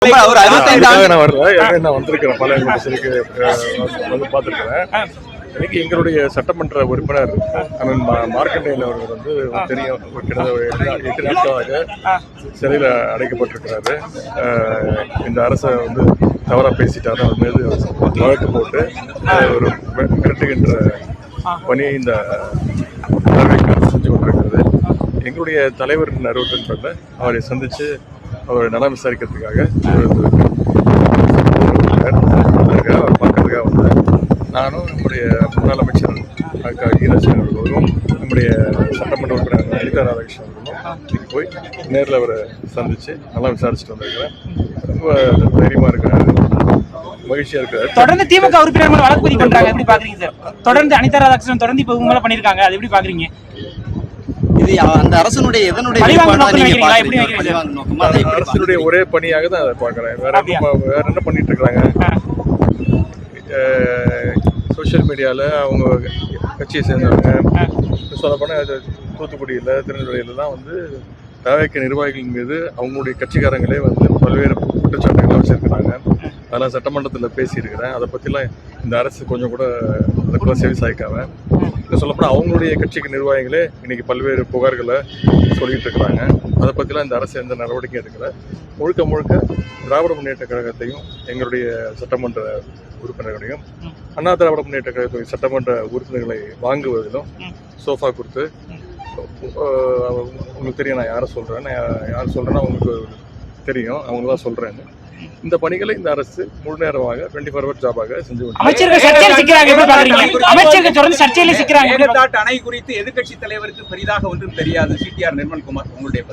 நான் வரல, நான் வந்திருக்கிறேன். பல சிலைக்கு வந்து பார்த்துருக்கிறேன். இன்னைக்கு எங்களுடைய சட்டமன்ற உறுப்பினர் அண்ணன் மார்க்கண்டேயன் அவர்கள் வந்து தெரியும், கிட்டத்தட்ட 8 நாட்களாக சிறையில் அடைக்கப்பட்டிருக்கிறாரு. இந்த அரசை வந்து தவறாக பேசிட்டாரு, அவர் மீது வழக்கு போட்டு ஒரு மிரட்டுகின்ற பணியை இந்த செஞ்சு கொண்டிருக்கிறது. எங்களுடைய தலைவர் அறிவுறுத்தல் அவரை சந்தித்து அவரை நலம் விசாரிக்கிறதுக்காக அவர் பார்க்கறதுக்காக வந்தேன். நானும் நம்முடைய முன்னாள் அமைச்சர் ஈராஜன் அவர்களும் நம்முடைய சட்டமன்ற உறுப்பினர் அனிதா ராதாகிருஷ்ணன் அவர்களும் போய் நேரில் அவரை சந்தித்து நல்லா விசாரிச்சுட்டு வந்திருக்கிறேன். ரொம்ப தைரியமாக இருக்கிறாரு, மகிழ்ச்சியா இருக்காரு. தொடர்ந்து திமுக உறுப்பினர் வழக்கு பதிவு பண்றாங்க, எப்படி பாக்குறீங்க சார்? தொடர்ந்து அனிதா ராதாகிருஷ்ணன் தொடர்ந்து இப்ப இவங்க பண்ணிருக்காங்க, அது எப்படி பாக்குறீங்க? இது அந்த அரசனுடைய எதனுடைய அரசுடைய ஒரே பணியாக தான் அதை பார்க்குறேன். வேற என்ன பண்ணிட்டு இருக்காங்க? சோசியல் மீடியாவில் அவங்க கட்சியை சேர்ந்தவங்க சொல்லப்போனால் தூத்துக்குடியில் திருநெல்வேலியில் தான் வந்து தவிக நிர்வாகிகள் மீது அவங்களுடைய கட்சிக்காரங்களே வந்து பல்வேறு குற்றச்சாட்டுகளை வச்சிருக்கிறாங்க. அதெல்லாம் சட்டமன்றத்தில் பேசியிருக்கிறேன். அதை பற்றிலாம் இந்த அரசு கொஞ்சம் கூட அதுக்குள்ள செவி சாய்க்காம சொல்லப்போனால் அவங்களுடைய கட்சிக்கு நிர்வாகிகளே இன்னைக்கு பல்வேறு புகார்களை சொல்லிட்டு இருக்கிறாங்க. அதை பற்றிலாம் இந்த அரசு எந்த நடவடிக்கையும் எடுக்கல. முழுக்க முழுக்க திராவிட முன்னேற்ற கழகத்தையும் எங்களுடைய சட்டமன்ற உறுப்பினர்களையும் அண்ணா திராவிட முன்னேற்ற கழகத்தின் சட்டமன்ற உறுப்பினர்களை வாங்குவதிலும் சோஃபா கொடுத்து, உங்களுக்கு தெரியும் நான் யாரை சொல்கிறேன்னா உங்களுக்கு தெரியும், அவங்க தான் சொல்கிறேன்னு இந்த பணிகளை இந்த அரசு முழு நேரமாக 24 hour ஜாபாக செஞ்சு அணை குறித்து எதிர்கட்சி தலைவருக்கு பெரிதாக ஒன்றும் தெரியாது. சிடிஆர் நிர்மல்குமார், உங்களுடைய